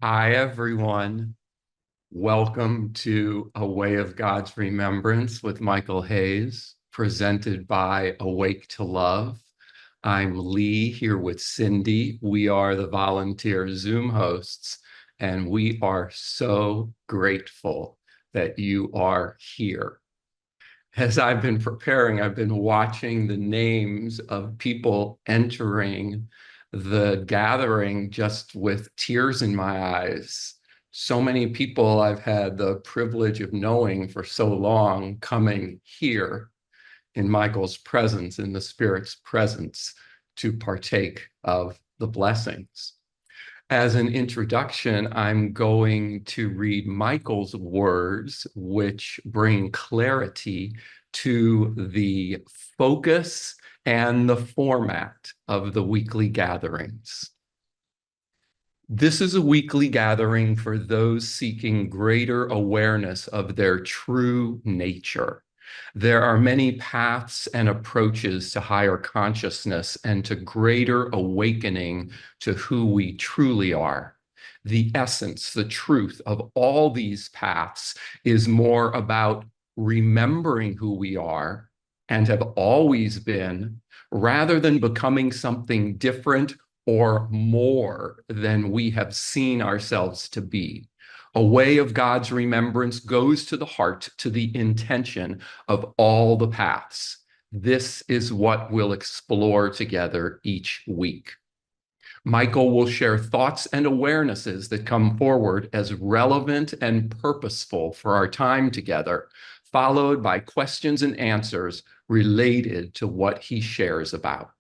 Hi, everyone. Welcome to A Way of God's Remembrance with Michael Hayes, presented by Awake to Love. I'm Lee here with Cindy. We are the volunteer Zoom hosts, and we are so grateful that you are here. As I've been preparing, I've been watching the names of people entering the gathering just with tears in my eyes. So many people I've had the privilege of knowing for so long coming here in Michael's presence, in the Spirit's presence, to partake of the blessings. As an introduction, I'm going to read Michael's words, which bring clarity to the focus and the format of the weekly gatherings. This is a weekly gathering for those seeking greater awareness of their true nature. There are many paths and approaches to higher consciousness and to greater awakening to who we truly are. The essence, the truth of all these paths is more about remembering who we are and have always been, rather than becoming something different or more than we have seen ourselves to be. A way of God's remembrance goes to the heart, to the intention of all the paths. This is what we'll explore together each week. Michael will share thoughts and awarenesses that come forward as relevant and purposeful for our time together, followed by questions and answers related to what he shares about.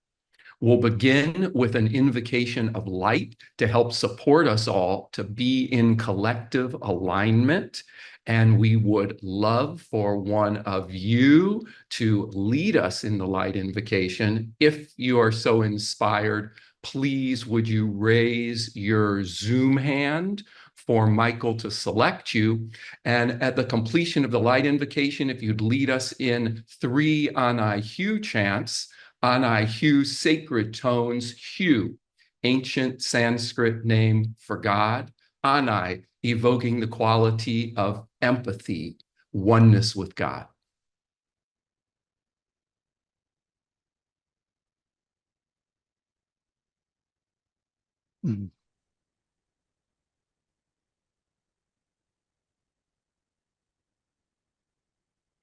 We'll begin with an invocation of light to help support us all to be in collective alignment. And we would love for one of you to lead us in the light invocation. If you are so inspired, please would you raise your Zoom hand for Michael to select you. And at the completion of the light invocation, if you'd lead us in 3 Anai Hu chants, Anai Hu, sacred tones, Hu, ancient Sanskrit name for God. Anai, evoking the quality of empathy, oneness with God. Mm.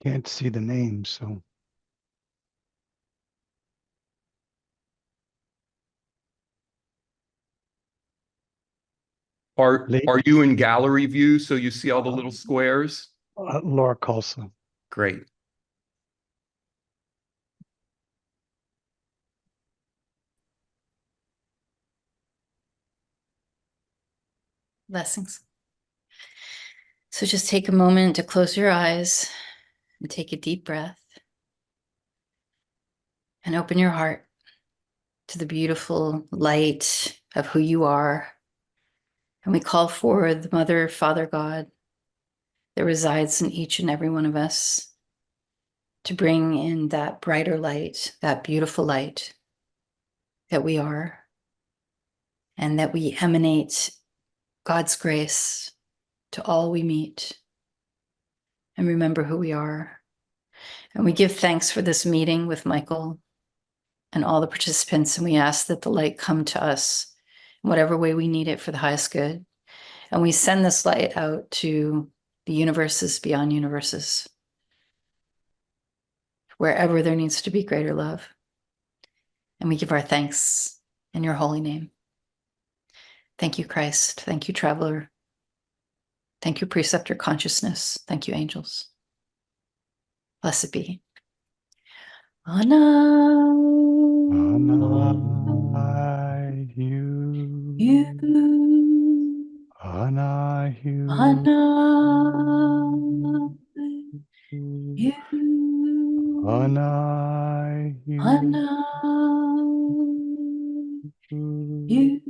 Can't see the name, so Are you in gallery view so you see all the little squares? Laura Carlson. Great. Blessings. So just take a moment to close your eyes and take a deep breath and open your heart to the beautiful light of who you are. And we call forward the Mother, Father, God that resides in each and every one of us to bring in that brighter light, that beautiful light that we are, and that we emanate God's grace to all we meet and remember who we are. And we give thanks for this meeting with Michael and all the participants, and we ask that the light come to us in whatever way we need it for the highest good. And we send this light out to the universes beyond universes, wherever there needs to be greater love. And we give our thanks in your holy name. Thank you, Christ. Thank you, traveler. Thank you, preceptor consciousness. Thank you, angels. Blessed be. Anai Hu. you. Anai Hu. Anai you. Anai Hu. Anai you.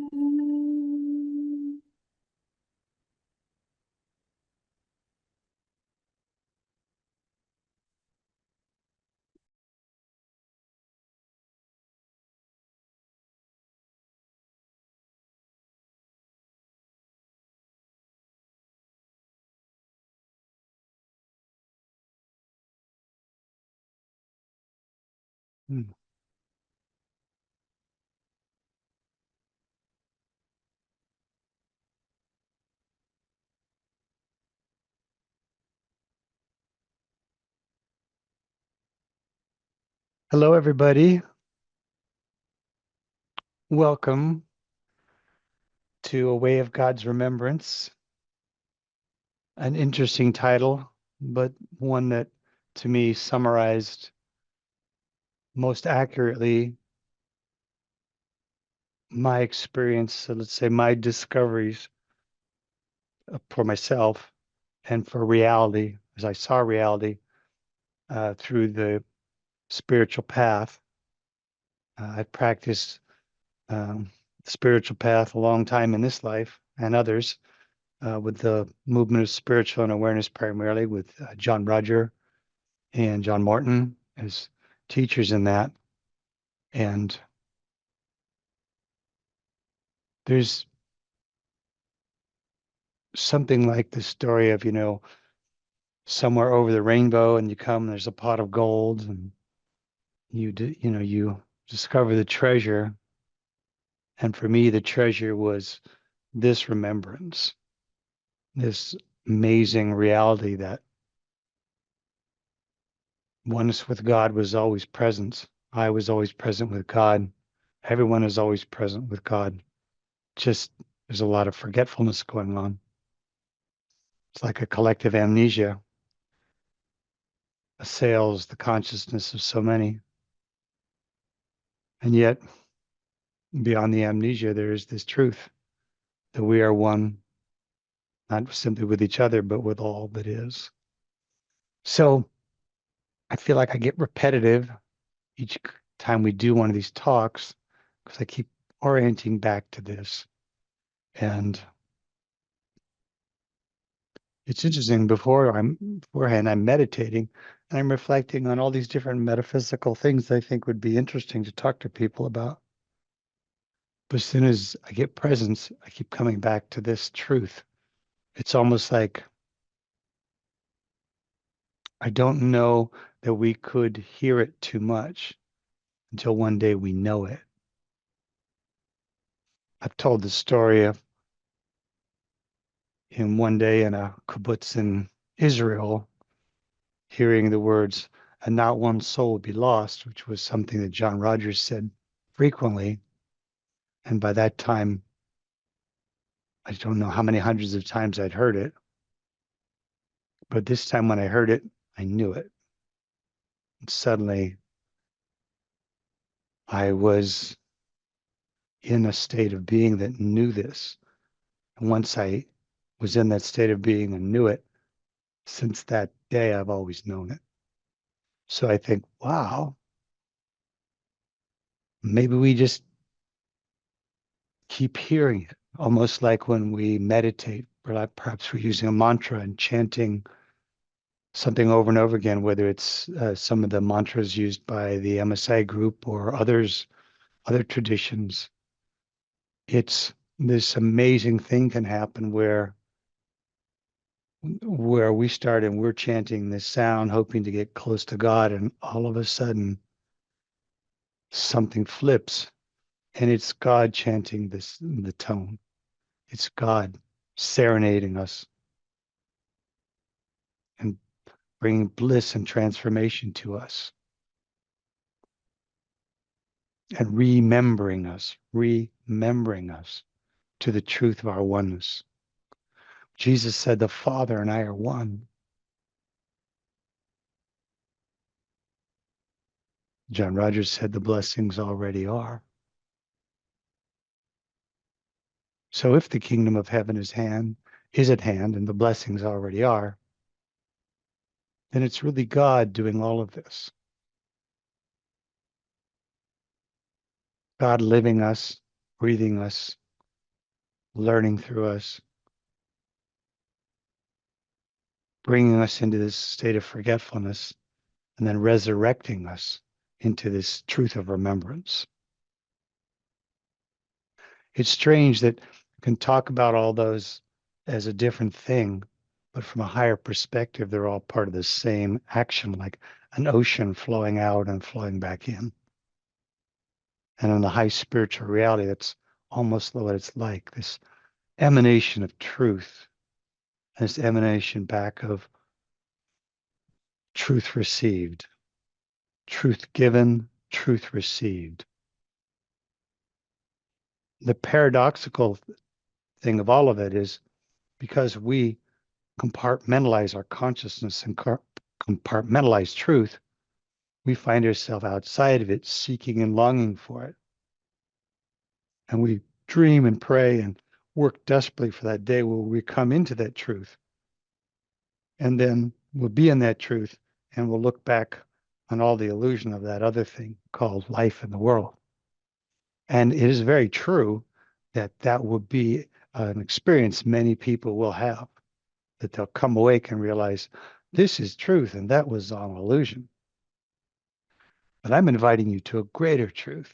Mm. Hello, everybody. Welcome to A Way of God's Remembrance. An interesting title, but one that to me summarized most accurately my experience, so let's say my discoveries for myself and for reality, as I saw reality through the spiritual path. I've practiced the spiritual path a long time in this life and others with the movement of spiritual and awareness, primarily with John Roger and John Morton as teachers in that. And there's something like the story of, somewhere over the rainbow, and you come, there's a pot of gold, and you discover the treasure. And for me, the treasure was this remembrance, this amazing reality that oneness with God was always present. I was always present with God. Everyone is always present with God. Just there's a lot of forgetfulness going on. It's like a collective amnesia assails the consciousness of so many. And yet, beyond the amnesia, there is this truth that we are one, not simply with each other, but with all that is. So I feel like I get repetitive each time we do one of these talks because I keep orienting back to this. And it's interesting, beforehand, I'm meditating and I'm reflecting on all these different metaphysical things I think would be interesting to talk to people about. But as soon as I get presence, I keep coming back to this truth. It's almost like I don't know that we could hear it too much until one day we know it. I've told the story of in one day in a kibbutz in Israel, hearing the words, and not one soul will be lost, which was something that John Rogers said frequently. And by that time, I don't know how many hundreds of times I'd heard it. But this time when I heard it, I knew it. And suddenly I was in a state of being that knew this. And once I was in that state of being and knew it, since that day, I've always known it. So I think, wow, maybe we just keep hearing it, almost like when we meditate, perhaps we're using a mantra and chanting something over and over again, whether it's some of the mantras used by the MSI group or other traditions. It's this amazing thing can happen where we start and we're chanting this sound, hoping to get close to God, and all of a sudden something flips, and it's God chanting the tone. It's God serenading us and bringing bliss and transformation to us and remembering us to the truth of our oneness. Jesus said, the Father and I are one. John Rogers said, the blessings already are. So if the kingdom of heaven is at hand, and the blessings already are, then it's really God doing all of this. God living us, breathing us, learning through us, bringing us into this state of forgetfulness, and then resurrecting us into this truth of remembrance. It's strange that we can talk about all those as a different thing, but from a higher perspective, they're all part of the same action. Like an ocean flowing out and flowing back in. And in the high spiritual reality, that's almost what it's like, this emanation of truth, this emanation back of truth received, truth given, truth received. The paradoxical thing of all of it is because we compartmentalize our consciousness and compartmentalize truth, we find ourselves outside of it, seeking and longing for it. And we dream and pray and work desperately for that day where we come into that truth. And then we'll be in that truth and we'll look back on all the illusion of that other thing called life in the world. And it is very true that that will be an experience many people will have, that they'll come awake and realize this is truth and that was an illusion. But I'm inviting you to a greater truth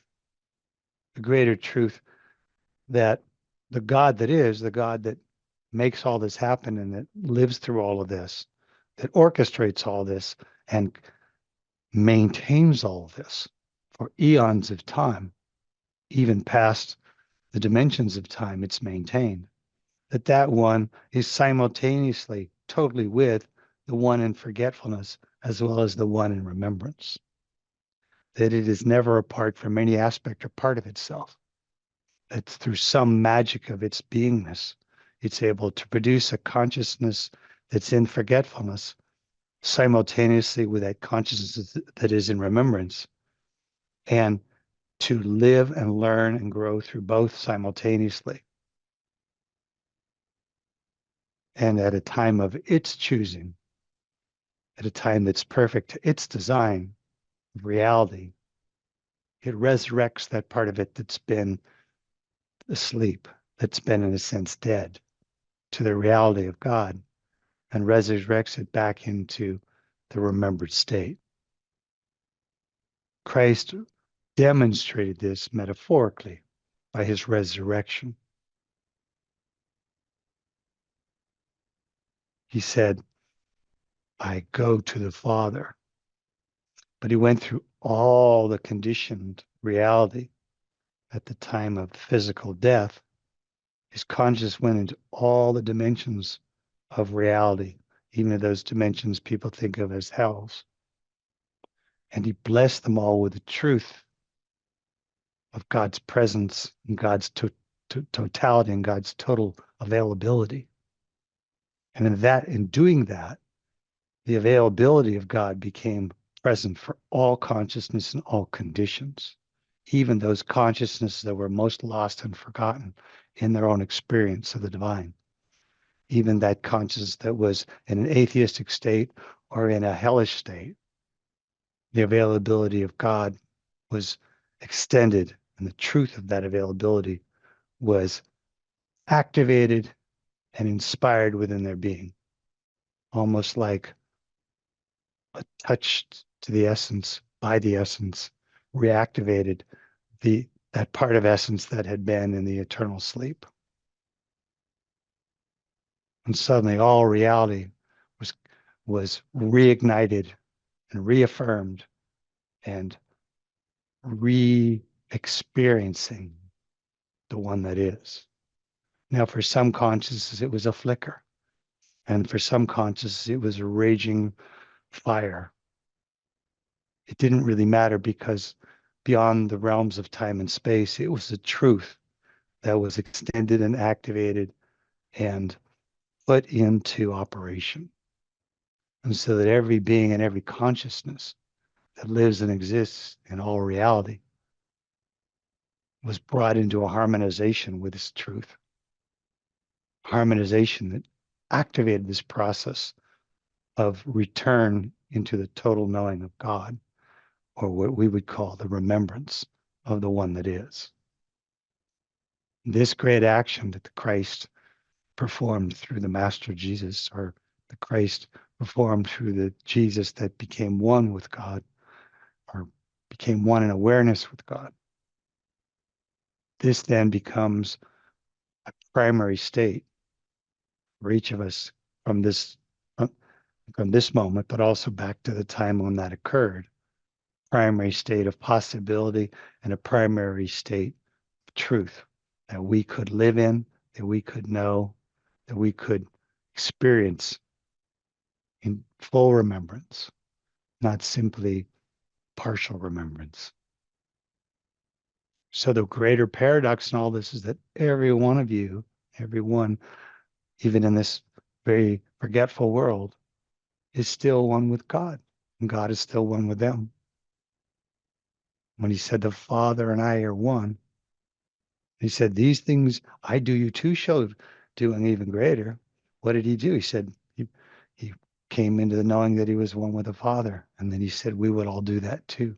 that the God that is, the God that makes all this happen and that lives through all of this, that orchestrates all this and maintains all of this for eons of time, even past the dimensions of time it's maintained, that one is simultaneously totally with the one in forgetfulness as well as the one in remembrance, that it is never apart from any aspect or part of itself. It's through some magic of its beingness, it's able to produce a consciousness that's in forgetfulness simultaneously with that consciousness that is in remembrance, and to live and learn and grow through both simultaneously. And at a time of its choosing, at a time that's perfect to its design of reality, it resurrects that part of it that's been asleep, that's been in a sense dead, to the reality of God, and resurrects it back into the remembered state. Christ demonstrated this metaphorically by his resurrection. He said, I go to the Father. But he went through all the conditioned reality at the time of physical death. His consciousness went into all the dimensions of reality, even those dimensions people think of as hells. And he blessed them all with the truth of God's presence and God's totality and God's total availability. And in doing that, the availability of God became present for all consciousness and all conditions, even those consciousnesses that were most lost and forgotten in their own experience of the divine. Even that consciousness that was in an atheistic state or in a hellish state, the availability of God was extended, and the truth of that availability was activated and inspired within their being, almost like a touch to the essence by the essence, reactivated that part of essence that had been in the eternal sleep. And suddenly all reality was reignited and reaffirmed and re-experiencing the one that is. Now, for some consciousness, it was a flicker. And for some consciousness, it was a raging fire. It didn't really matter because beyond the realms of time and space, it was the truth that was extended and activated and put into operation. And so that every being and every consciousness that lives and exists in all reality was brought into a harmonization with this truth. Harmonization that activated this process of return into the total knowing of God, or what we would call the remembrance of the one that is. This great action that the Christ performed through the Master Jesus, or the Christ performed through the Jesus that became one with God, or became one in awareness with God. This then becomes a primary state for each of us from this from this moment, but also back to the time when that occurred, primary state of possibility and a primary state of truth that we could live in, that we could know, that we could experience in full remembrance, not simply partial remembrance. So the greater paradox in all this is that every one of you, everyone, even in this very forgetful world, is still one with God, and God is still one with them. When he said the Father and I are one, he said, these things I do, you too shall do, and even greater. What did he do? He said, he came into the knowing that he was one with the Father. And then he said, we would all do that too.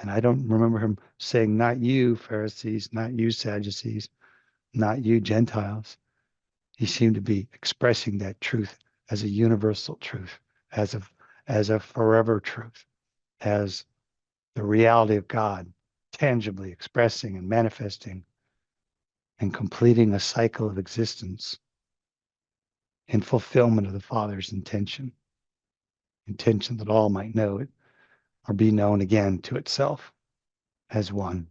And I don't remember him saying, not you, Pharisees, not you, Sadducees, not you, Gentiles. He seemed to be expressing that truth as a universal truth, as a forever truth, as the reality of God, tangibly expressing and manifesting and completing a cycle of existence in fulfillment of the Father's intention that all might know it or be known again to itself as one.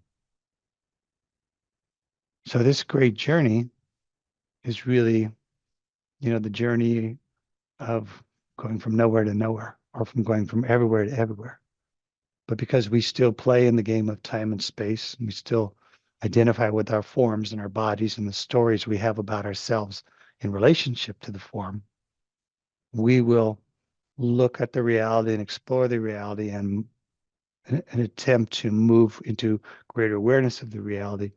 So this great journey is really, the journey of going from nowhere to nowhere, or from going from everywhere to everywhere. But because we still play in the game of time and space, and we still identify with our forms and our bodies and the stories we have about ourselves in relationship to the form, we will look at the reality and explore the reality and an attempt to move into greater awareness of the reality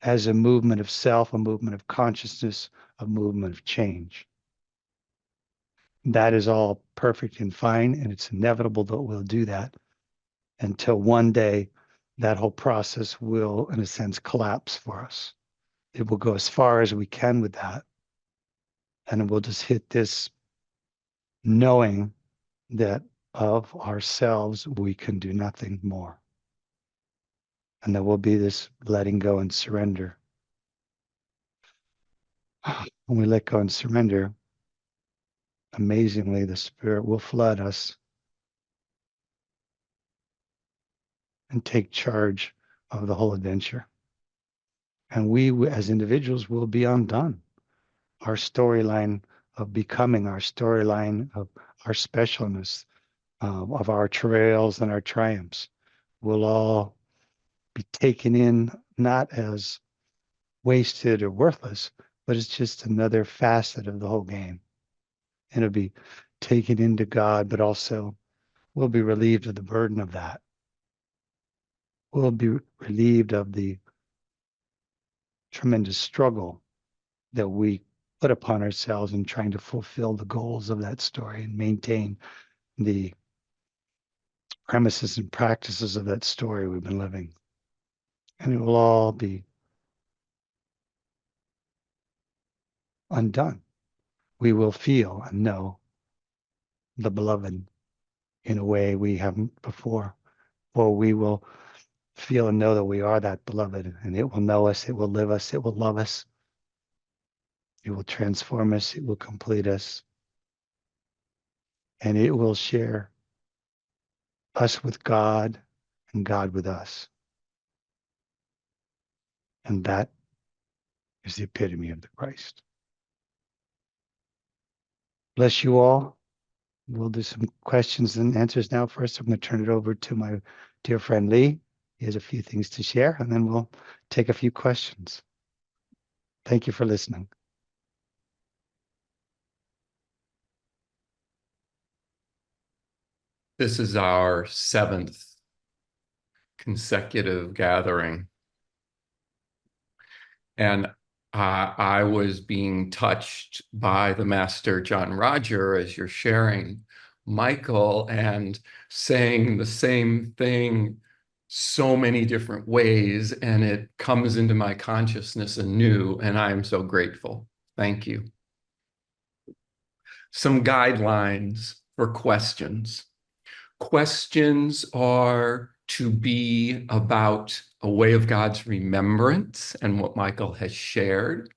as a movement of self, a movement of consciousness, a movement of change. That is all perfect and fine, and it's inevitable that we'll do that until one day that whole process will, in a sense, collapse for us. It will go as far as we can with that, and we'll just hit this knowing that of ourselves we can do nothing more. And there will be this letting go and surrender. When we let go and surrender, amazingly, the Spirit will flood us and take charge of the whole adventure. And we, as individuals, will be undone. Our storyline of becoming, our storyline of our specialness, of our travails and our triumphs, will all be taken in not as wasted or worthless, but it's just another facet of the whole game. And it'll be taken into God, but also we'll be relieved of the burden of that. We'll be relieved of the tremendous struggle that we put upon ourselves in trying to fulfill the goals of that story and maintain the premises and practices of that story we've been living. And it will all be undone. We will feel and know the beloved in a way we haven't before. For we will feel and know that we are that beloved, and it will know us, it will live us, it will love us, it will transform us, it will complete us, and it will share us with God and God with us. And that is the epitome of the Christ. Bless you all. We'll do some questions and answers now. First, I'm going to turn it over to my dear friend Lee. He has a few things to share, and then we'll take a few questions. Thank you for listening. This is our 7th consecutive gathering. And I was being touched by the Master John Roger as you're sharing, Michael, and saying the same thing so many different ways, and it comes into my consciousness anew, and I am so grateful. Thank you. Some guidelines for questions. Questions are to be about a way of God's remembrance and what Michael has shared.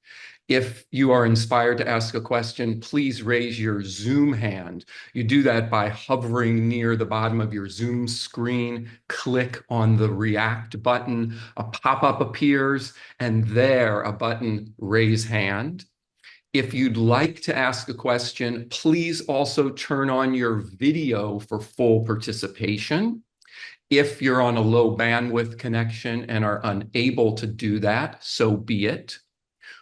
If you are inspired to ask a question, please raise your Zoom hand. You do that by hovering near the bottom of your Zoom screen, click on the React button, a pop-up appears, and there a button, Raise Hand. If you'd like to ask a question, please also turn on your video for full participation. If you're on a low bandwidth connection and are unable to do that, so be it.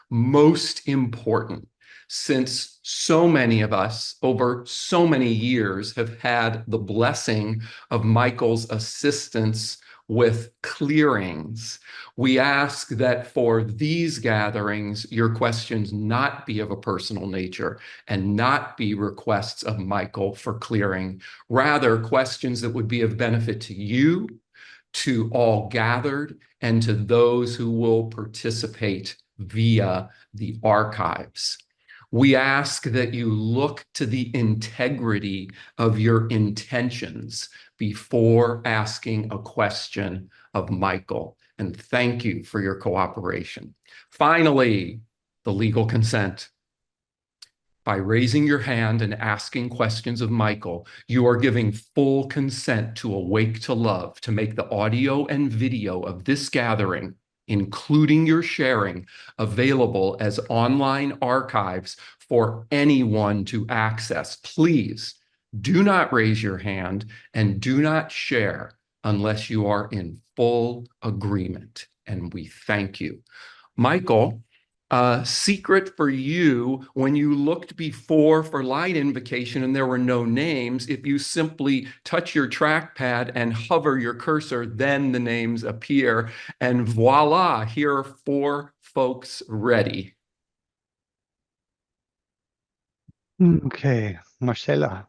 Most important, since so many of us over so many years have had the blessing of Michael's assistance with clearings, we ask that for these gatherings, your questions not be of a personal nature and not be requests of Michael for clearing, rather questions that would be of benefit to you, to all gathered, and to those who will participate via the archives. We ask that you look to the integrity of your intentions before asking a question of Michael. And thank you for your cooperation. Finally, the legal consent. By raising your hand and asking questions of Michael, you are giving full consent to Awake to Love to make the audio and video of this gathering, including your sharing, available as online archives for anyone to access. Please do not raise your hand and do not share unless you are in full agreement. And we thank you. Michael, secret for you, when you looked before for light invocation and there were no names, if you simply touch your trackpad and hover your cursor, then the names appear. And voila, here are 4 folks ready. Okay, Marcela.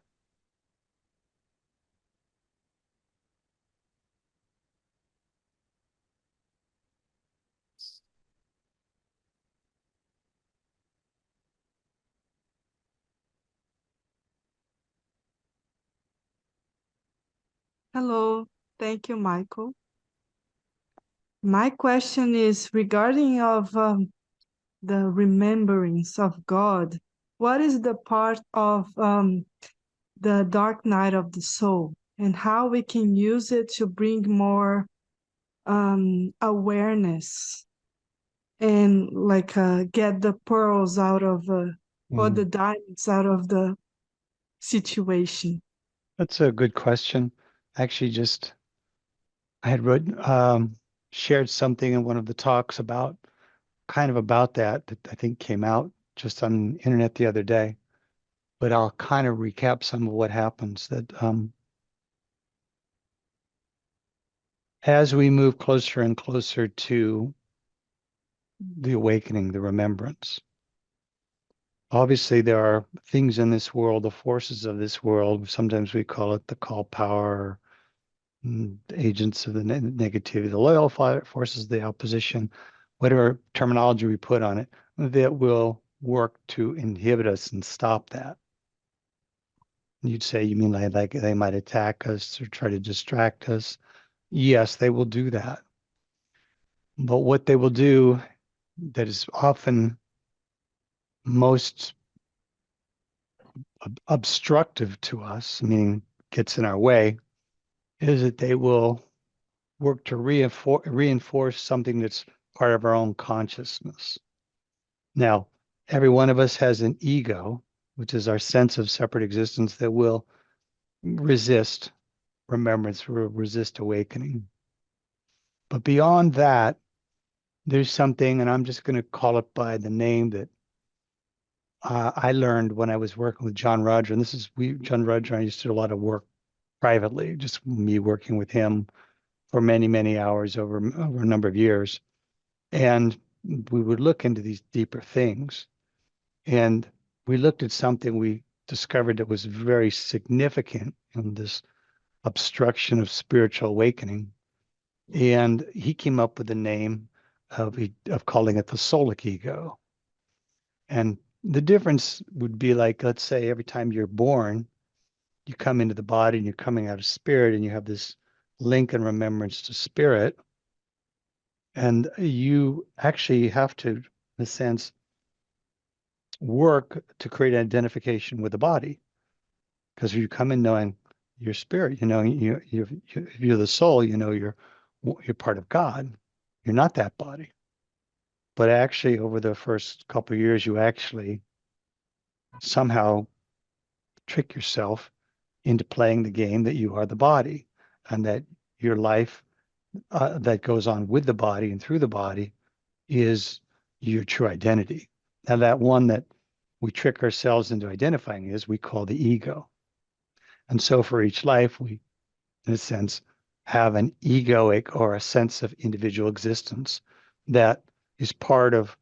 Hello, thank you, Michael. My question is regarding of the remembrance of God. What is the part of the dark night of the soul, and how we can use it to bring more awareness and like get the pearls out of or the diamonds out of the situation? That's a good question. Actually, I had shared something in one of the talks about that I think came out just on the internet the other day. But I'll kind of recap some of what happens that as we move closer and closer to the awakening, the remembrance. Obviously, there are things in this world, the forces of this world. Sometimes we call it the call power, agents of the negativity, the loyal forces, the opposition, whatever terminology we put on it, that will work to inhibit us and stop that. You'd say, you mean like they might attack us or try to distract us? Yes, they will do that. But what they will do that is often most obstructive to us, meaning gets in our way, is that they will work to reinforce something that's part of our own consciousness. Now, every one of us has an ego, which is our sense of separate existence that will resist remembrance, will resist awakening. But beyond that, there's something, and I'm just going to call it by the name that I learned when I was working with John Roger. And John Roger and I used to do a lot of work privately, just me working with him for many, many hours over a number of years. And we would look into these deeper things. And we looked at something we discovered that was very significant in this obstruction of spiritual awakening. And he came up with the name of calling it the soulic ego. And the difference would be like, let's say every time you're born, you come into the body and you're coming out of spirit and you have this link and remembrance to spirit. And you actually have to, in a sense, work to create an identification with the body. Because you come in knowing your spirit, you're the soul, you're part of God. You're not that body. But actually, over the first couple of years, you actually somehow trick yourself into playing the game that you are the body, and that your life that goes on with the body and through the body is your true identity. Now, that one that we trick ourselves into identifying is we call the ego. And so for each life, we, in a sense, have an egoic or a sense of individual existence that is part of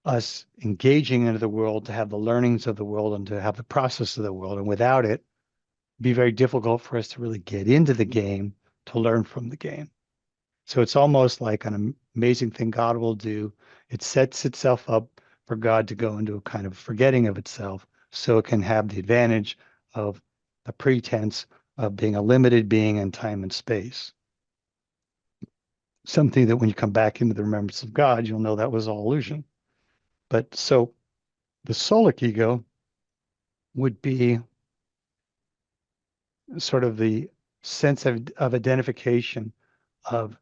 us engaging into the world to have the learnings of the world and to have the process of the world. And without it, it'd be very difficult for us to really get into the game to learn from the game. So it's almost like an amazing thing God will do. It sets itself up for God to go into a kind of forgetting of itself so it can have the advantage of the pretense of being a limited being in time and space. Something that when you come back into the remembrance of God, you'll know that was all illusion. But so the soulic ego would be sort of the sense of identification of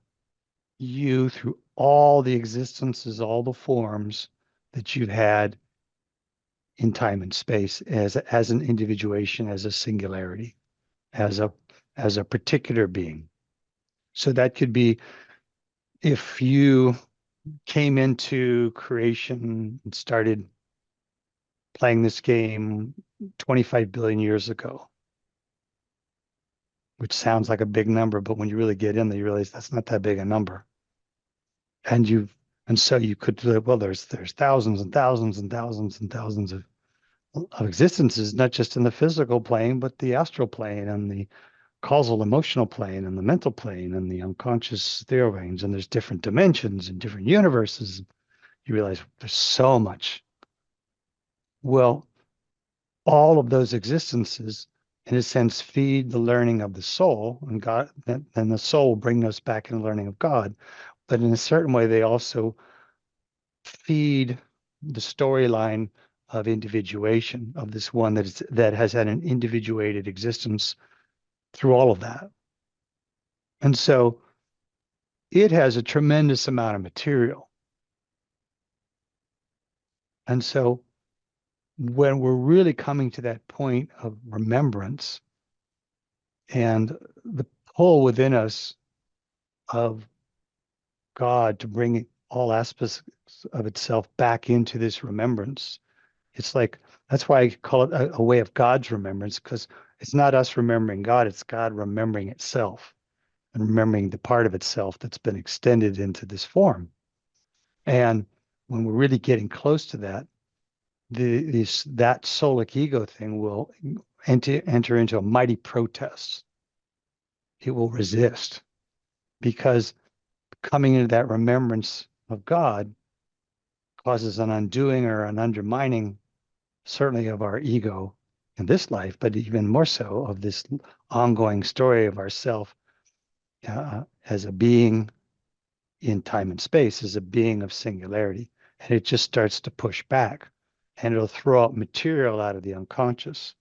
you through all the existences, all the forms that you've had in time and space as an individuation, as a singularity, as a particular being. So that could be if you came into creation and started playing this game 25 billion years ago, which sounds like a big number, but when you really get in there, you realize that's not that big a number. And so you could, well, there's thousands and thousands and thousands and thousands of existences, not just in the physical plane, but the astral plane and the causal emotional plane and the mental plane and the unconscious ethereal range. And there's different dimensions and different universes. You realize there's so much. Well, all of those existences, in a sense, feed the learning of the soul, and God, and the soul bring us back in the learning of God. But in a certain way, they also feed the storyline of individuation of this one that has had an individuated existence through all of that. And so it has a tremendous amount of material. And so when we're really coming to that point of remembrance and the pull within us of God to bring all aspects of itself back into this remembrance, it's like, that's why I call it a way of God's remembrance, because it's not us remembering God, it's God remembering itself and remembering the part of itself that's been extended into this form. And when we're really getting close to that, that soulic ego thing will enter into a mighty protest. It will resist, because coming into that remembrance of God causes an undoing or an undermining, certainly of our ego in this life, but even more so of this ongoing story of ourself as a being in time and space, as a being of singularity. And it just starts to push back, and it'll throw out material out of the unconscious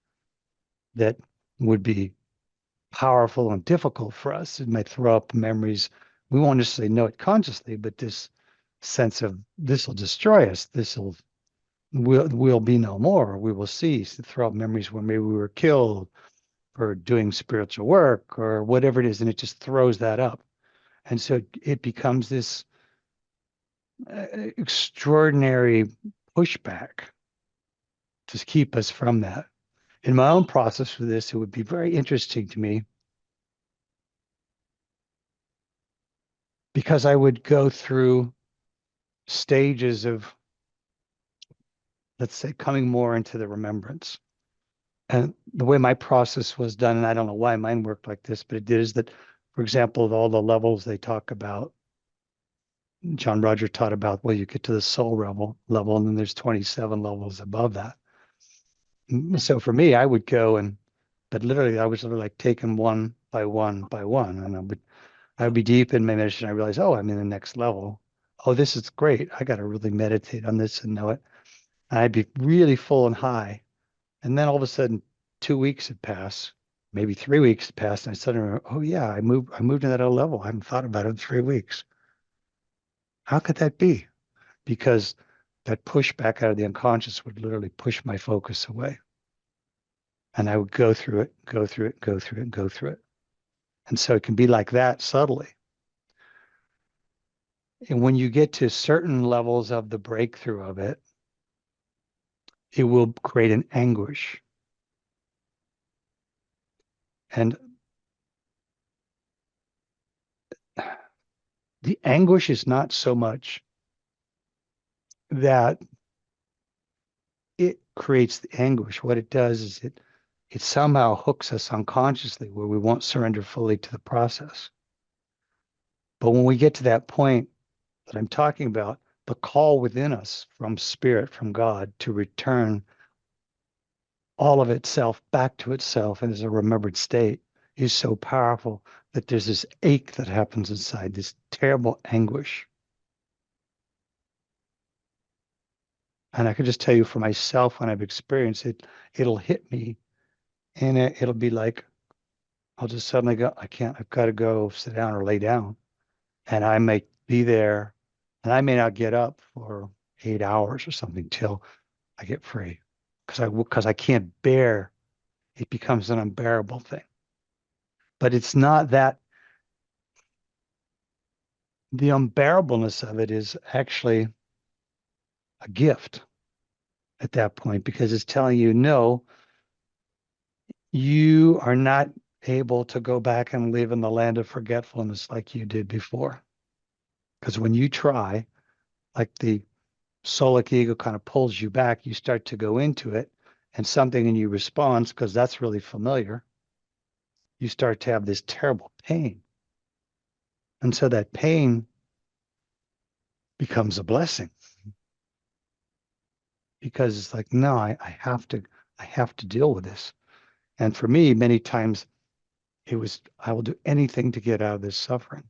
that would be powerful and difficult for us. It might throw up memories. We won't necessarily know it consciously, but this sense of this will destroy us. We'll be no more. We will cease. Throw up memories where maybe we were killed or doing spiritual work or whatever it is, and it just throws that up. And so it becomes this extraordinary pushback to keep us from that. In my own process for this, it would be very interesting to me because I would go through stages of, let's say, coming more into the remembrance. And the way my process was done, and I don't know why mine worked like this, but it did, is that, for example, of all the levels they talk about, John Roger taught about, well, you get to the soul level, and then there's 27 levels above that. So for me, I would go but literally I was sort of like taking one by one by one, and I would be deep in my meditation. I realized, oh, I'm in the next level. Oh, this is great. I got to really meditate on this and know it. and I'd be really full and high. And then all of a sudden, 2 weeks had passed, maybe 3 weeks had passed, and I suddenly remember, oh yeah, I moved to that other level. I haven't thought about it in 3 weeks. How could that be? Because that push back out of the unconscious would literally push my focus away. And I would go through it, go through it, go through it, go through it. And so it can be like that subtly. And when you get to certain levels of the breakthrough of it, it will create an anguish. And the anguish is not so much that it creates the anguish. What it does is it somehow hooks us unconsciously where we won't surrender fully to the process. But when we get to that point that I'm talking about, the call within us from spirit, from God, to return all of itself back to itself and as a remembered state is so powerful that there's this ache that happens inside, this terrible anguish. And I can just tell you for myself, when I've experienced it, it'll hit me and it'll be like, I'll just suddenly go, I can't, I've got to go sit down or lay down. And I may be there and I may not get up for 8 hours or something till I get free because I can't bear, it becomes an unbearable thing. But it's not that the unbearableness of it is actually a gift at that point because it's telling you, no, you are not able to go back and live in the land of forgetfulness like you did before. Because when you try, like the solic ego kind of pulls you back, you start to go into it, and something in you responds because that's really familiar. You start to have this terrible pain. And so that pain becomes a blessing because it's like, no, I have to deal with this. And for me, many times it was, I will do anything to get out of this suffering.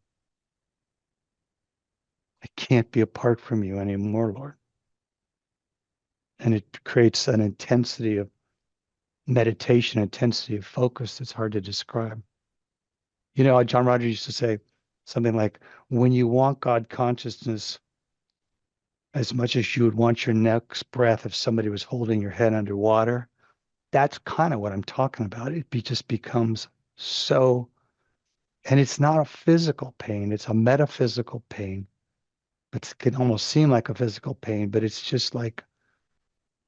I can't be apart from you anymore, Lord. And it creates an intensity of meditation, intensity of focus that's hard to describe. You know, John Rogers used to say something like, when you want God consciousness as much as you would want your next breath if somebody was holding your head underwater, that's kind of what I'm talking about. Just becomes so, and it's not a physical pain, it's a metaphysical pain. It can almost seem like a physical pain, but it's just like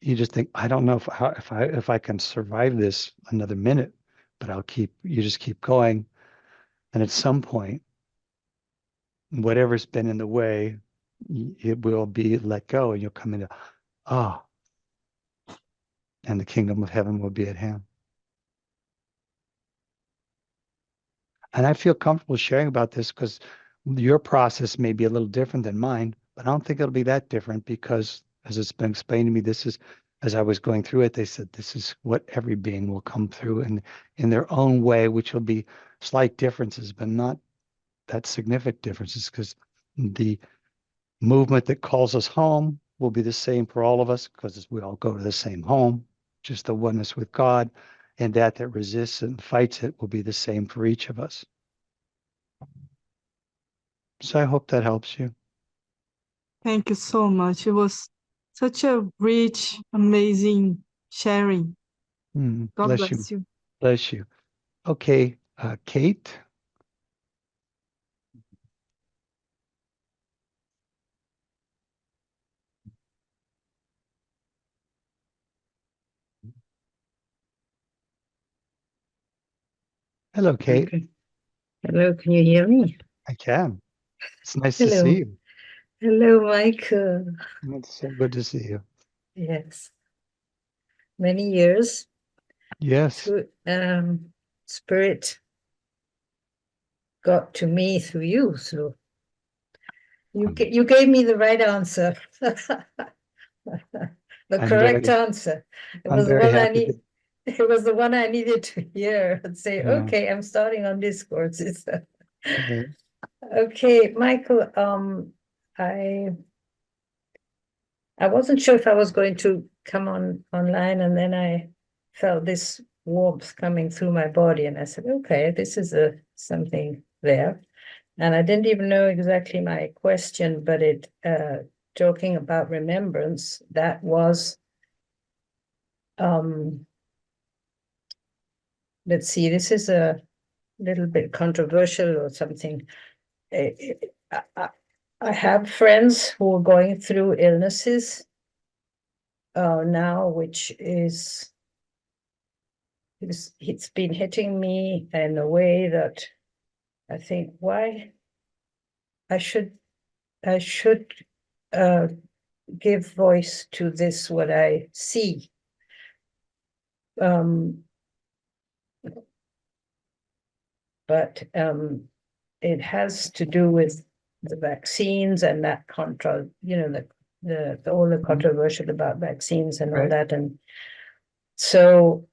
you just think, I don't know if I can survive this another minute, but you just keep going. And at some point, whatever's been in the way, it will be let go and you'll come into, ah, and the kingdom of heaven will be at hand. And I feel comfortable sharing about this because your process may be a little different than mine, but I don't think it'll be that different because, as it's been explained to me, as I was going through it, they said this is what every being will come through in their own way, which will be slight differences, but not that significant differences because the movement that calls us home will be the same for all of us because we all go to the same home, just the oneness with God, and that resists and fights it will be the same for each of us. So I hope that helps you. Thank you so much. It was such a rich, amazing sharing. God Bless you. bless you. Bless you. Okay, Kate. Hello, Kate. Okay. Hello, can you hear me? I can. It's nice to Hello. see you. Hello, Michael. It's so good to see you. Yes. Many years Yes. to Spirit got to me through you. So you gave me the right answer. The correct answer. It was the one I need. It was the one I needed to hear and say, okay, I'm starting on this course. Okay, Michael, I wasn't sure if I was going to come online, and then I felt this warmth coming through my body, and I said, okay, this is something there. And I didn't even know exactly my question, but talking about remembrance, that was, let's see, this is a little bit controversial or something. I have friends who are going through illnesses now, which is, it's been hitting me in a way that I think, why I should give voice to this, what I see. But it has to do with the vaccines and that control, the all the controversial about vaccines and all that. And so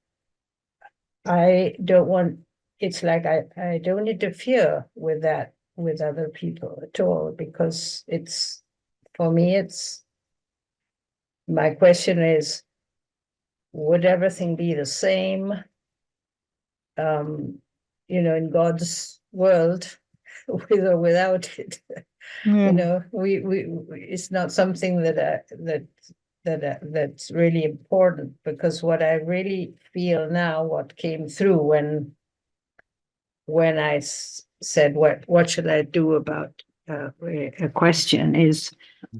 I don't want, it's like I don't interfere with that with other people at all, because it's, for me, it's, my question is, would everything be the same, in God's world, with or without it? We it's not something that's really important, because what I really feel now, what came through when I said, what should I do about a question, is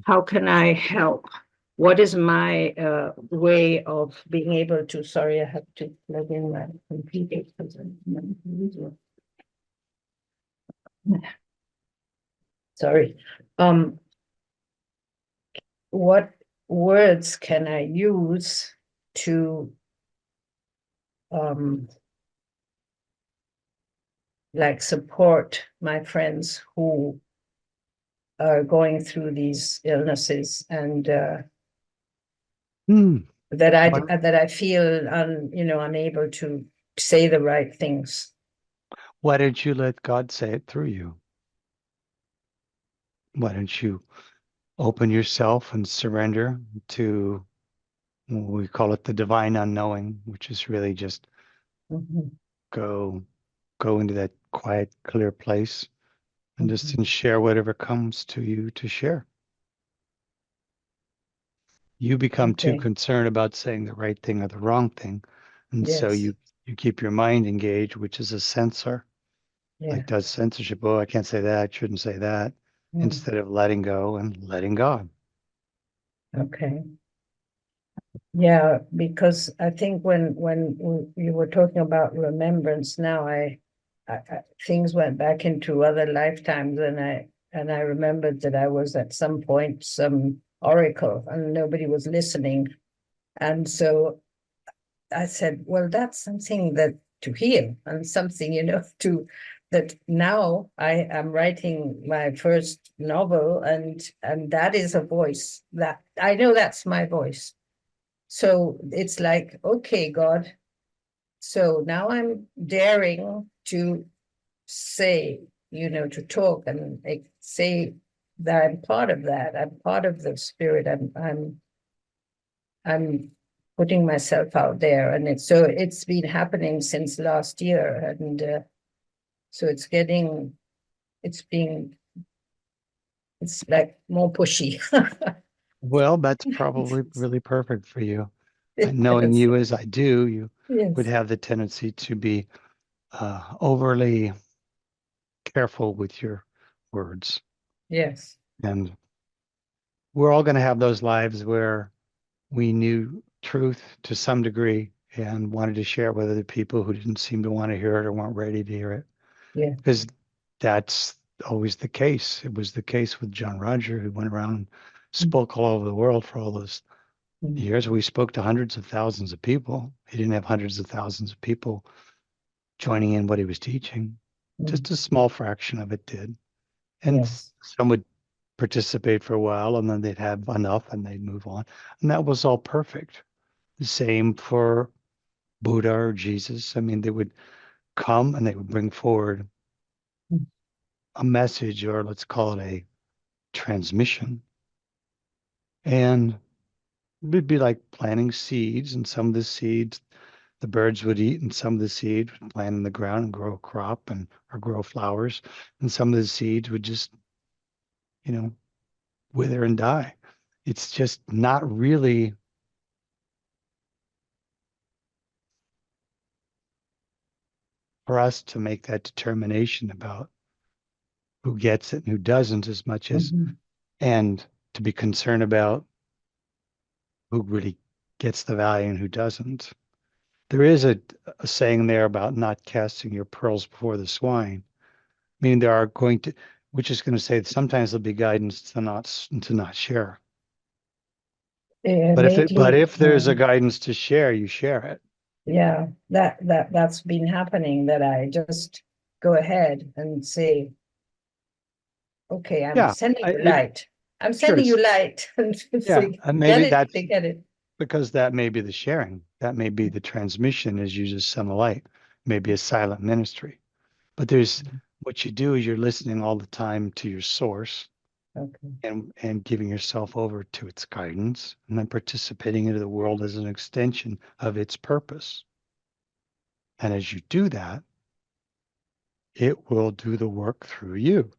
how can I help? What is my way of being able to, sorry, I have to plug in my computer. Sorry. What words can I use to like support my friends who are going through these illnesses, and that I feel unable to say the right things. Why don't you let God say it through you? Why don't you open yourself and surrender to, we call it the divine unknowing, which is really just go into that quiet, clear place and just share whatever comes to you to share. You become too concerned about saying the right thing or the wrong thing. And so you keep your mind engaged, which is a censor. Like does censorship. Oh, I can't say that, shouldn't say that, instead of letting go and letting God. Okay. Yeah, because I think when you were talking about remembrance now, I things went back into other lifetimes, and I remembered that I was at some point some oracle and nobody was listening. And so I said, well, that's something that to heal, and something, to that now I am writing my first novel, and that is a voice that I know that's my voice. So it's like, okay, God, so now I'm daring to say, to talk and say that I'm part of that. I'm part of the spirit. I'm putting myself out there, and it's been happening since last year, and so it's like more pushy. Well, that's probably really perfect for you. And knowing you as I do, you would have the tendency to be overly careful with your words. Yes. And we're all going to have those lives where we knew truth to some degree and wanted to share it with other people who didn't seem to want to hear it or weren't ready to hear it. Yeah. Because that's always the case. It was the case with John Roger, who went around and spoke all over the world for all those years. We spoke to hundreds of thousands of people. He didn't have hundreds of thousands of people joining in what he was teaching. Just a small fraction of it did. And some would participate for a while and then they'd have enough and they'd move on. And that was all perfect. The same for Buddha or Jesus. I mean, they would come and they would bring forward a message, or let's call it a transmission. And It'd be like planting seeds, and some of the seeds the birds would eat, and some of the seeds would plant in the ground and grow a crop and or grow flowers, and some of the seeds would just, you know, wither and die. It's just not really for us to make that determination about who gets it and who doesn't, as much as, Mhm. and to be concerned about who really gets the value and who doesn't. There is a saying there about not casting your pearls before the swine, meaning there are going to, which is going to say that sometimes there'll be guidance to not share. But Lately, if there's a guidance to share, you share it. yeah, that's been happening, that I just go ahead and say, okay, I'm Yeah, sending you it light. I'm sure. sending you light. And if Yeah, they and get maybe it, that's they get it. because that may be the sharing. That may be the transmission as you just send the light. Maybe a silent ministry. But there's what you do is you're listening all the time to your source Okay. and giving yourself over to its guidance and then participating into the world as an extension of its purpose. And as you do that, it will do the work through you.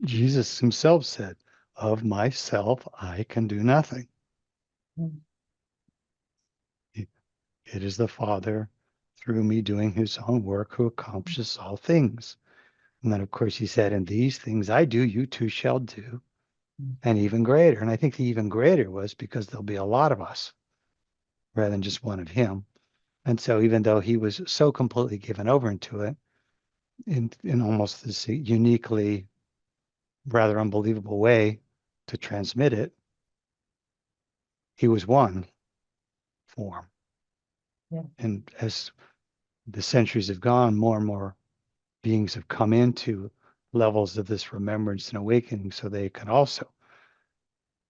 Jesus himself said, "Of myself, I can do nothing. Mm. It is the Father through me doing his own work who accomplishes all things." And then, of course, he said, "And these things I do, you too shall do, and even greater." And I think the even greater was because there'll be a lot of us rather than just one of him. And so even though he was so completely given over into it in almost this uniquely rather unbelievable way to transmit it, he was one form. Yeah. And as the centuries have gone, more and more beings have come into levels of this remembrance and awakening so they can also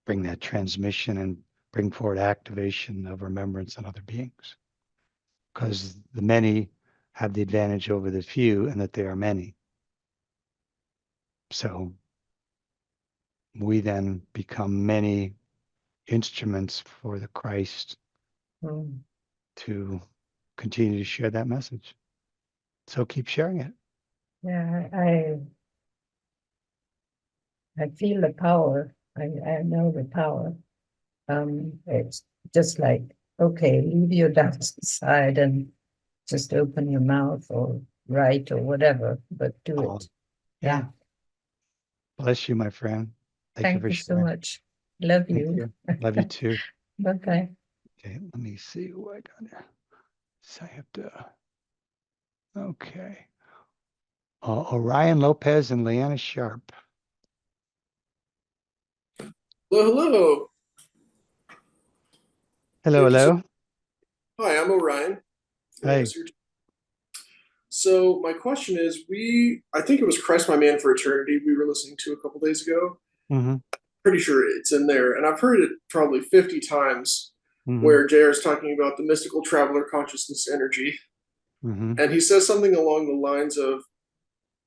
bring that transmission and bring forward activation of remembrance in other beings. Because the many have the advantage over the few and that they are many. So we then become many instruments for the Christ Mm. to continue to share that message. So keep sharing it. Yeah, I feel the power. I know the power. It's just like, okay, leave your doubts aside and just open your mouth or write or whatever, but do Oh, it. yeah. Bless you, my friend. Thank you Thank for you so sharing. much. Love Thank you. you. Love you too. Bye-bye. Okay, let me see who I got here. So I have to, okay. Orion Lopez and Leanna Sharp. Hello, hello. Hello, Thank you so hello. Hi, I'm Orion. Hey. So my question is, I think it was Christ My Man for Eternity we were listening to a couple days ago. Mm-hmm. Pretty sure it's in there, and I've heard it probably 50 times Mm-hmm. where JR is talking about the mystical traveler consciousness energy. Mm-hmm. And he says something along the lines of,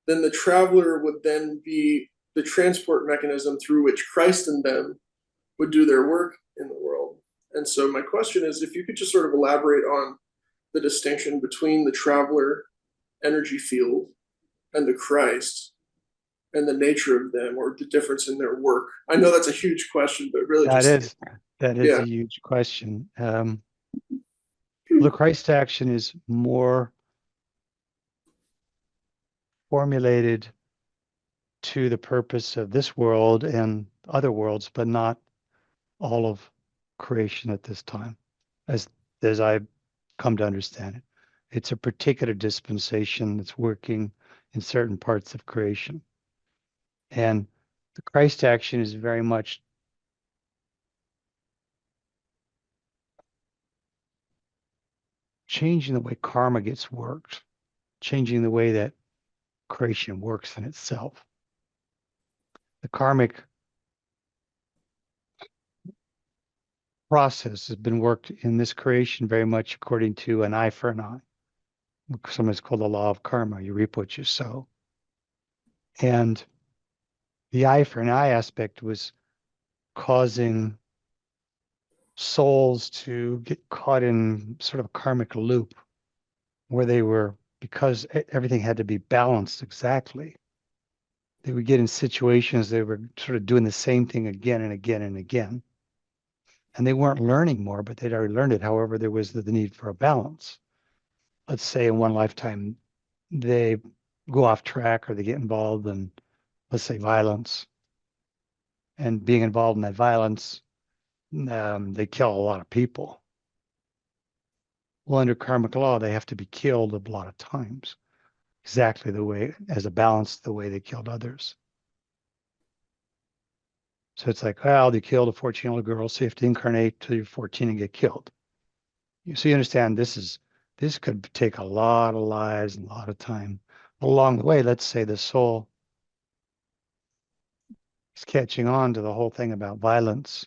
then the traveler would then be the transport mechanism through which Christ and them would do their work in the world. And so my question is, if you could just sort of elaborate on the distinction between the traveler energy field and the Christ and the nature of them, or the difference in their work. I know that's a huge question, but really That just, is yeah. a huge question. The Christ action is more formulated to the purpose of this world and other worlds, but not all of creation at this time, as I've come to understand it. It's a particular dispensation that's working in certain parts of creation. And the Christ action is very much changing the way karma gets worked, changing the way that creation works in itself. The karmic process has been worked in this creation very much according to an eye for an eye. Sometimes called the law of karma. You reap what you sow. And the eye for an eye aspect was causing souls to get caught in sort of a karmic loop where they were, because everything had to be balanced exactly, they would get in situations they were sort of doing the same thing again and again and again. And they weren't learning more, but they'd already learned it. However, there was the need for a balance. Let's say in one lifetime, they go off track or they get involved in, let's say, violence. And being involved in that violence, they kill a lot of people. Well, under karmic law, they have to be killed a lot of times, exactly the way, as a balance, the way they killed others. So it's like, well, they killed a 14-year-old girl, so you have to incarnate till you're 14 and get killed. So you understand this could take a lot of lives and a lot of time. Along the way, let's say the soul is catching on to the whole thing about violence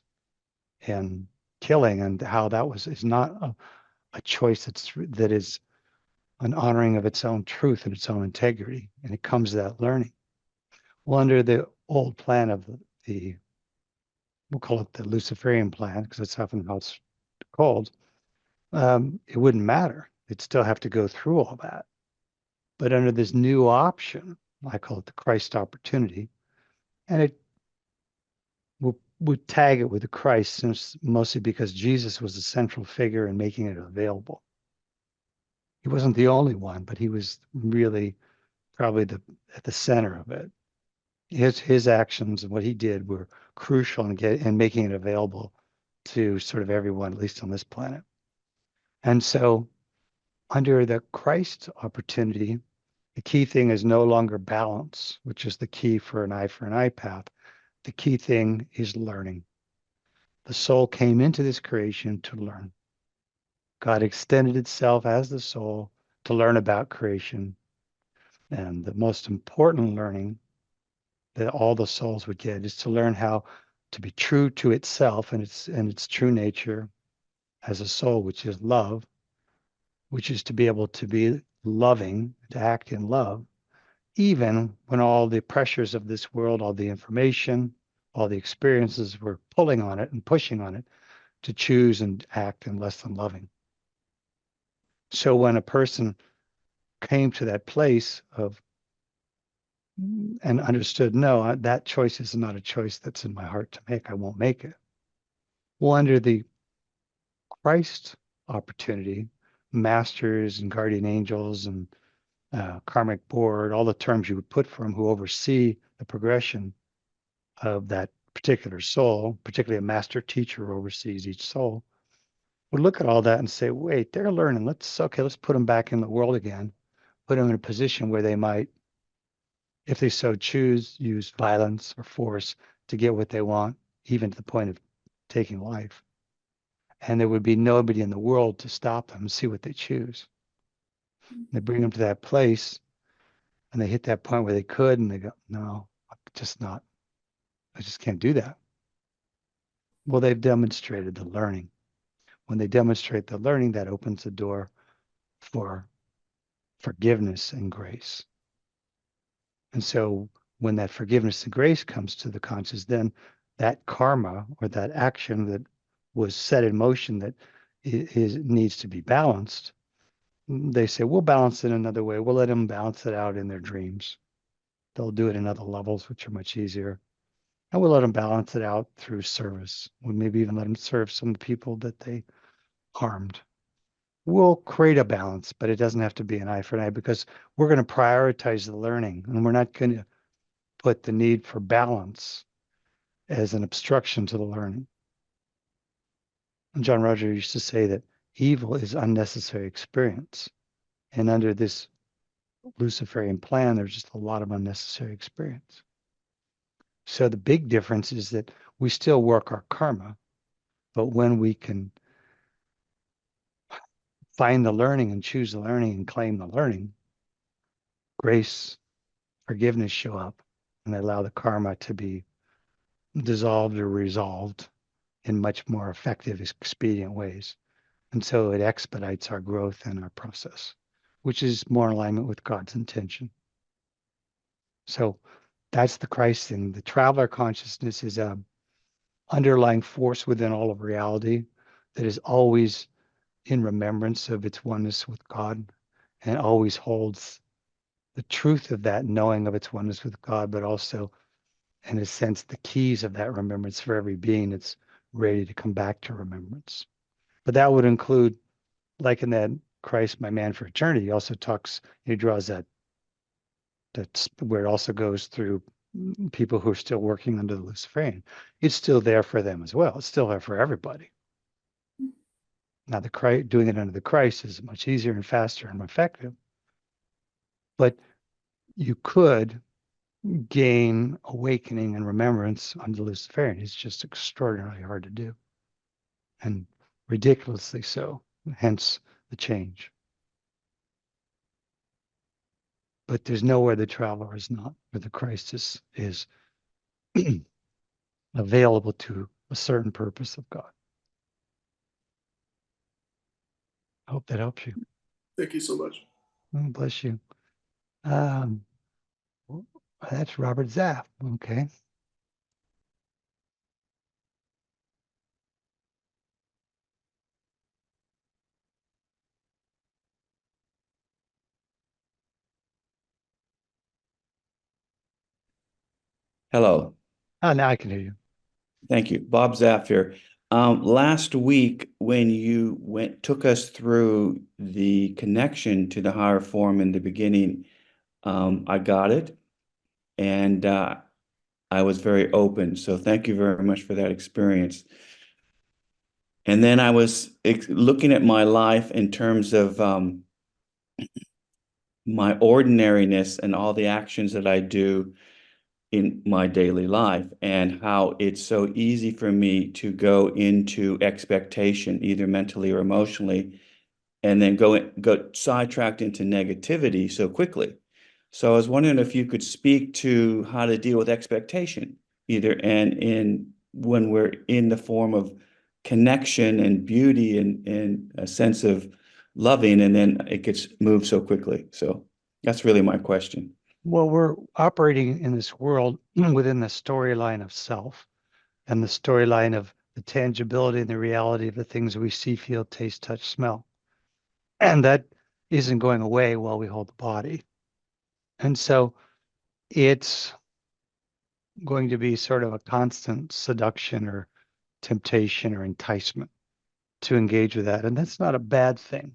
and killing and how that is not a choice that is an honoring of its own truth and its own integrity. And it comes to that learning. Well, under the old plan of we'll call it the Luciferian plan, because that's often how it's called, it wouldn't matter. They'd still have to go through all that. But under this new option, I call it the Christ opportunity, and it would tag it with the Christ, since mostly because Jesus was the central figure in making it available. He wasn't the only one, but he was really probably at the center of it. His actions and what he did were crucial in making it available to sort of everyone, at least on this planet. And so under the Christ opportunity, the key thing is no longer balance, which is the key for an eye path. The key thing is learning. The soul came into this creation to learn. God extended itself as the soul to learn about creation. And the most important learning that all the souls would get is to learn how to be true to itself and its true nature as a soul, which is love, which is to be able to be loving, to act in love, even when all the pressures of this world, all the information, all the experiences were pulling on it and pushing on it to choose and act in less than loving. So when a person came to that place of and understood, no, that choice is not a choice that's in my heart to make, I won't make it. Well, under the Christ opportunity, masters and guardian angels and karmic board, all the terms you would put for them, who oversee the progression of that particular soul, particularly a master teacher who oversees each soul, would look at all that and say, wait, they're learning. Let's put them back in the world again, put them in a position where they might, if they so choose, use violence or force to get what they want, even to the point of taking life. And there would be nobody in the world to stop them and see what they choose. They bring them to that place and they hit that point where they could, and they go, no, just not. I just can't do that. Well, they've demonstrated the learning. When they demonstrate the learning, that opens the door for forgiveness and grace. And so when that forgiveness and grace comes to the conscious, then that karma or that action that was set in motion that needs to be balanced, they say, we'll balance it another way. We'll let them balance it out in their dreams. They'll do it in other levels, which are much easier. And we'll let them balance it out through service. We'll maybe even let them serve some of the people that they harmed. We'll create a balance, but it doesn't have to be an eye for an eye, because we're going to prioritize the learning, and we're not going to put the need for balance as an obstruction to the learning. And John Roger used to say that evil is unnecessary experience. And under this Luciferian plan, there's just a lot of unnecessary experience. So the big difference is that we still work our karma, but when we can find the learning and choose the learning and claim the learning, grace, forgiveness show up, and they allow the karma to be dissolved or resolved in much more effective, expedient ways. And so it expedites our growth and our process, which is more in alignment with God's intention. So that's the Christ thing. The traveler consciousness is a underlying force within all of reality. that is always in remembrance of its oneness with God and always holds the truth of that knowing of its oneness with God, but also, in a sense, the keys of that remembrance for every being that's ready to come back to remembrance. But that would include, like in that Christ, my man for eternity, he also talks, he draws that's where it also goes through people who are still working under the Luciferian. It's still there for them as well. It's still there for everybody. Now, the Christ, doing it under the Christ is much easier and faster and more effective. But you could gain awakening and remembrance under the Luciferian. It's just extraordinarily hard to do, and ridiculously so. Hence the change. But there's nowhere the traveler is not, where the Christ is available to a certain purpose of God. I hope that helps you. Thank you so much. Oh, bless you. Um, that's Robert Zaff. Okay. Hello. Oh, now I can hear you. Thank you. Bob Zaff here. Last week, when you took us through the connection to the higher form in the beginning, I got it, and I was very open. So thank you very much for that experience. And then I was looking at my life in terms of my ordinariness and all the actions that I do in my daily life, and how it's so easy for me to go into expectation, either mentally or emotionally, and then go sidetracked into negativity so quickly. So I was wondering if you could speak to how to deal with expectation, either and in when we're in the form of connection and beauty and a sense of loving, and then it gets moved so quickly. So that's really my question. Well, we're operating in this world within the storyline of self and the storyline of the tangibility and the reality of the things we see, feel, taste, touch, smell. And that isn't going away while we hold the body. And so it's going to be sort of a constant seduction or temptation or enticement to engage with that. And that's not a bad thing.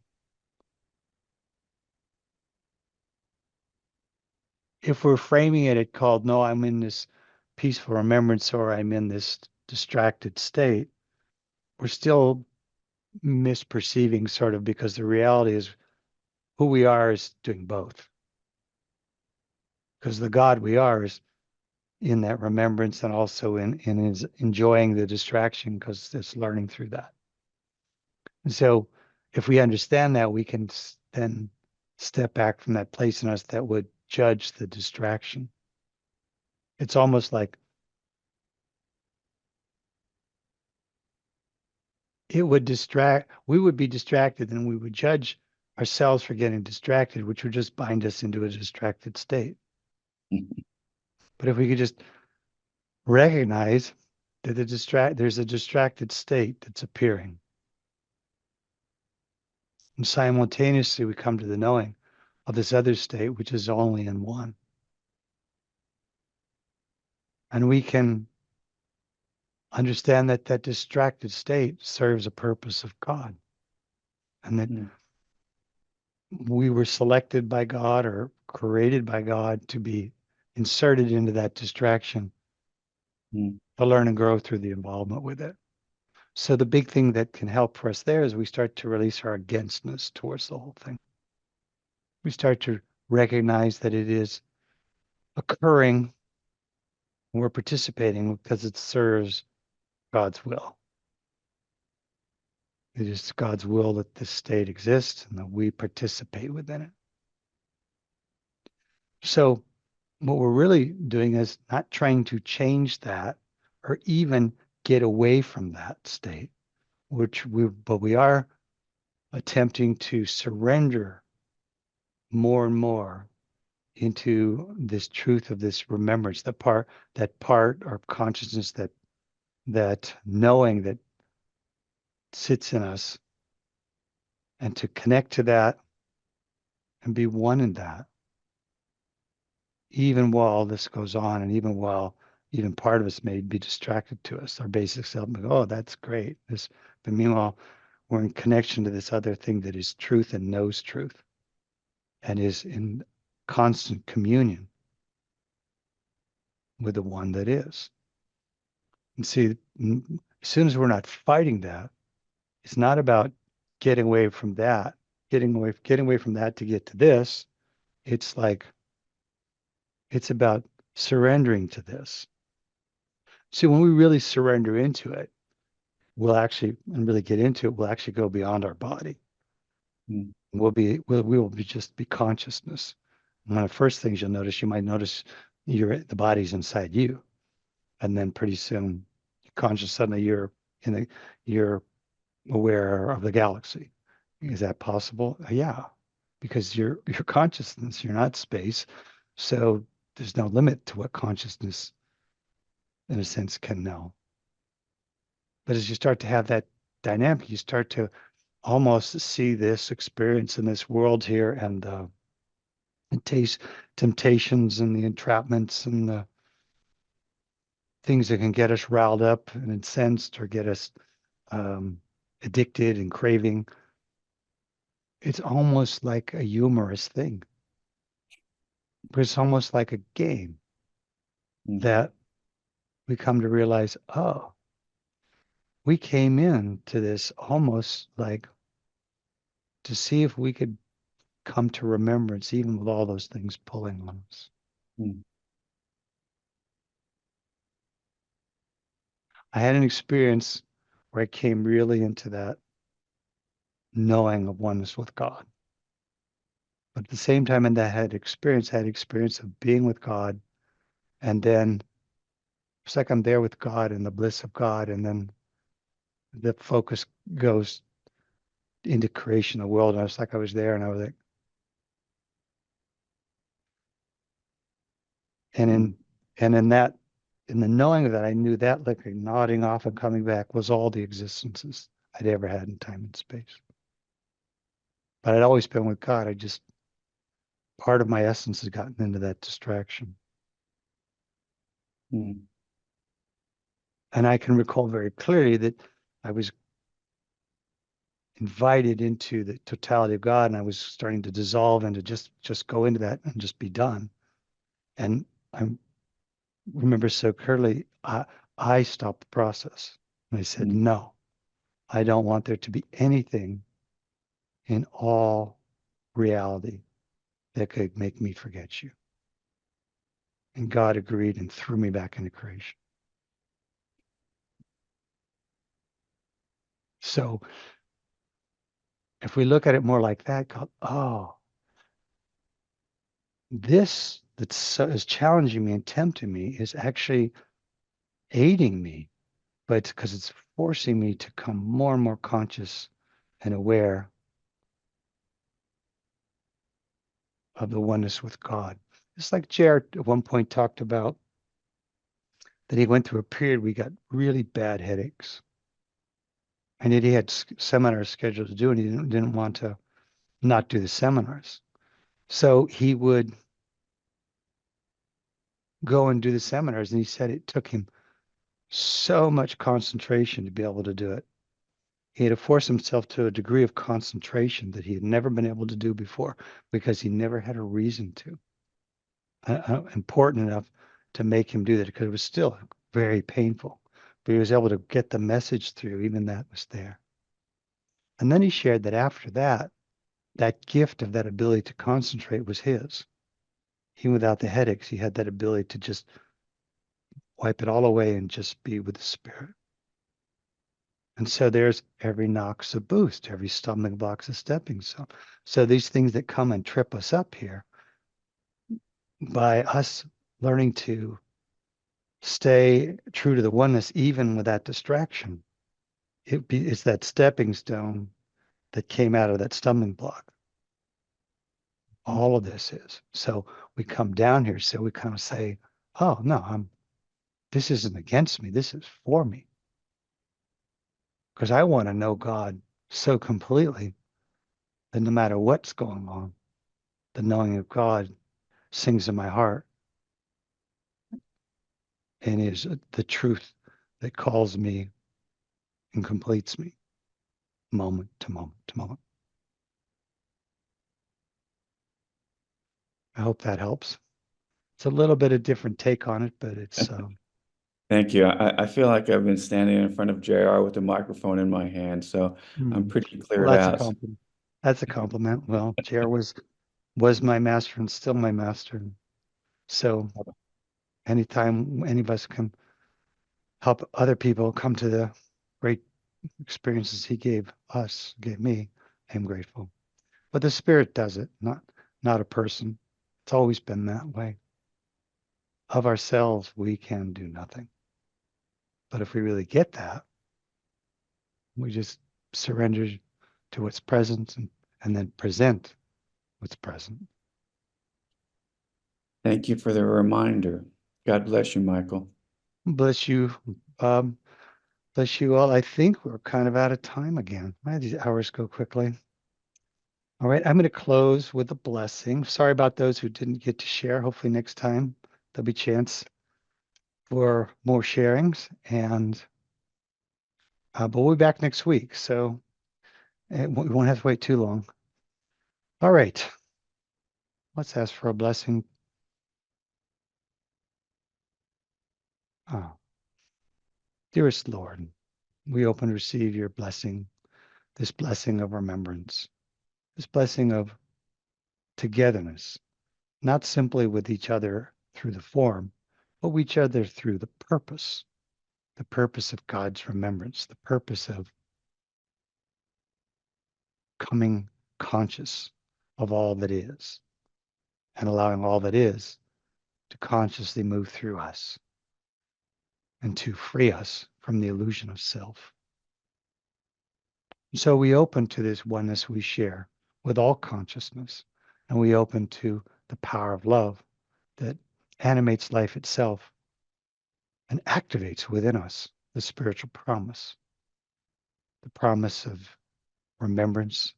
If we're framing it called, no, I'm in this peaceful remembrance or I'm in this distracted state, we're still misperceiving sort of, because the reality is who we are is doing both. Because the God we are is in that remembrance and also in is enjoying the distraction because it's learning through that. And so if we understand that, we can then step back from that place in us that would judge the distraction. It's almost like it would we would be distracted and we would judge ourselves for getting distracted, which would just bind us into a distracted state. But if we could just recognize that there's a distracted state that's appearing, and simultaneously we come to the knowing of this other state, which is only in one. And we can understand that that distracted state serves a purpose of God, and that we were selected by God or created by God to be inserted into that distraction to learn and grow through the involvement with it. So the big thing that can help for us there is we start to release our againstness towards the whole thing. We start to recognize that it is occurring and we're participating because it serves God's will. It is God's will that this state exists and that we participate within it. So what we're really doing is not trying to change that or even get away from that state, but we are attempting to surrender more and more into this truth of this remembrance, that part of consciousness, that knowing that sits in us, and to connect to that and be one in that, even while this goes on, and even while even part of us may be distracted to us, our basic self may go, oh, that's great. But meanwhile, we're in connection to this other thing that is truth and knows truth and is in constant communion with the one that is. And see, as soon as we're not fighting that, it's not about getting away from that, getting away from that to get to this. It's like, it's about surrendering to this. See, when we really surrender into it, we'll actually, and really get into it, we'll actually go beyond our body. Mm. We will be just be consciousness. One of the first things you'll notice, you might notice the body's inside you. And then pretty soon, suddenly you're aware of the galaxy. Is that possible? Yeah, because you're consciousness, you're not space. So there's no limit to what consciousness, in a sense, can know. But as you start to have that dynamic, you start to almost see this experience in this world here, and taste temptations and the entrapments and the things that can get us riled up and incensed or get us um, addicted and craving. It's almost like a humorous thing, but it's almost like a game that we come to realize, oh, we came in to this almost like to see if we could come to remembrance, even with all those things pulling on us. Mm. I had an experience where I came really into that knowing of oneness with God. But at the same time, in that I had experience of being with God, and then it's like I'm there with God and the bliss of God, and then the focus goes into creation of the world. And I was like, I was there, and I was like, and in that, in the knowing of that, I knew that like nodding off and coming back was all the existences I'd ever had in time and space. But I'd always been with God. I just, part of my essence had gotten into that distraction. Mm. And I can recall very clearly that I was invited into the totality of God, and I was starting to dissolve and to just go into that and just be done. And I remember so clearly, I stopped the process. And I said, no, I don't want there to be anything in all reality that could make me forget you. And God agreed and threw me back into creation. So if we look at it more like that, God, oh, this that's so, is challenging me and tempting me is actually aiding me, but because it's forcing me to come more and more conscious and aware of the oneness with God. It's like Jared at one point talked about that he went through a period where he got really bad headaches. And yet he had seminars scheduled to do, and he didn't want to not do the seminars. So he would go and do the seminars, and he said it took him so much concentration to be able to do it. He had to force himself to a degree of concentration that he had never been able to do before because he never had a reason to. Important enough to make him do that, because it was still very painful. But he was able to get the message through, even that was there. And then he shared that after that, that gift of that ability to concentrate was his. Even without the headaches, he had that ability to just wipe it all away and just be with the spirit. And so there's every knock's a boost, every stumbling block's a stepping stone. So these things that come and trip us up here, by us learning to stay true to the oneness, even with that distraction, it's that stepping stone that came out of that stumbling block. All of this is. So we come down here, so we kind of say, oh no, this isn't against me, this is for me. because I want to know God so completely that no matter what's going on, the knowing of God sings in my heart and is the truth that calls me and completes me moment to moment to moment. I hope that helps. It's a little bit of different take on it, but it's Thank you. I feel like I've been standing in front of JR with a microphone in my hand, so I'm pretty cleared well, that's a out. compliment. That's a compliment. Well, JR was my master and still my master. So anytime any of us can help other people come to the great experiences he gave us, gave me, I'm grateful. But the spirit does it, not a person. It's always been that way. Of ourselves, we can do nothing. But if we really get that, we just surrender to what's present and then present what's present. Thank you for the reminder. God bless you, Michael. Bless you. Bless you all. I think we're kind of out of time again. These hours go quickly. All right, I'm going to close with a blessing. Sorry about those who didn't get to share. Hopefully next time there'll be a chance for more sharings. And but we'll be back next week, so we won't have to wait too long. All right, let's ask for a blessing. Oh. Dearest Lord, we open to receive your blessing, this blessing of remembrance, this blessing of togetherness, not simply with each other through the form, but with each other through the purpose of God's remembrance, the purpose of coming conscious of all that is and allowing all that is to consciously move through us and to free us from the illusion of self. So we open to this oneness we share with all consciousness, and we open to the power of love that animates life itself and activates within us the spiritual promise, the promise of remembrance,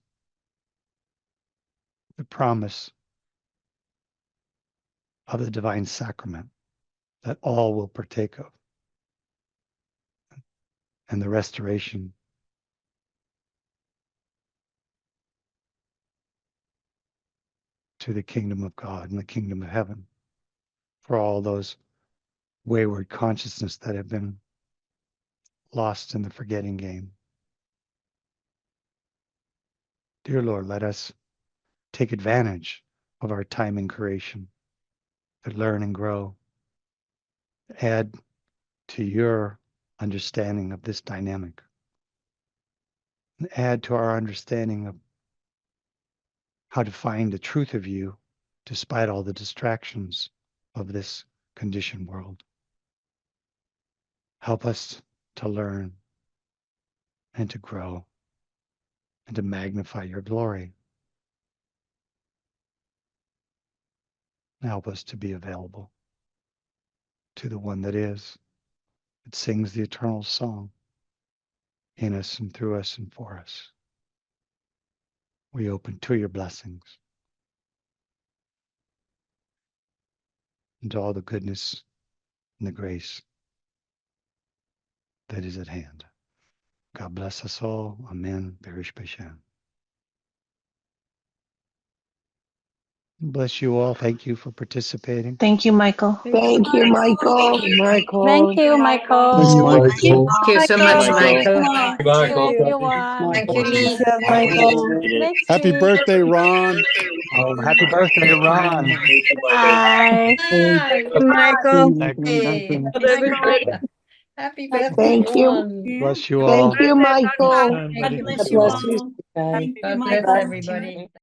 the promise of the divine sacrament that all will partake of, and the restoration to the kingdom of God and the kingdom of heaven for all those wayward consciousness that have been lost in the forgetting game. Dear Lord, let us take advantage of our time in creation to learn and grow, add to your understanding of this dynamic, and add to our understanding of how to find the truth of you despite all the distractions of this conditioned world. Help us to learn and to grow and to magnify your glory. Help us to be available to the one that is, that sings the eternal song in us and through us and for us. We open to your blessings and to all the goodness and the grace that is at hand. God bless us all. Amen. Berish Bashan. Bless you all. Thank you for participating. Thank you, Michael. Thank you, Michael. Thank you, Michael. Thank you, Michael. Michael. Thank you so much, Michael. Michael. To everyone. Thank you, Lee. Michael. Next Happy week. birthday, Ron. Oh, happy birthday, Ron. Bye. Michael. Hey, happy birthday, Thank you. Ron. Bless you all. Thank you, Michael. Bye, God buddy. bless you, guys. God bless everybody.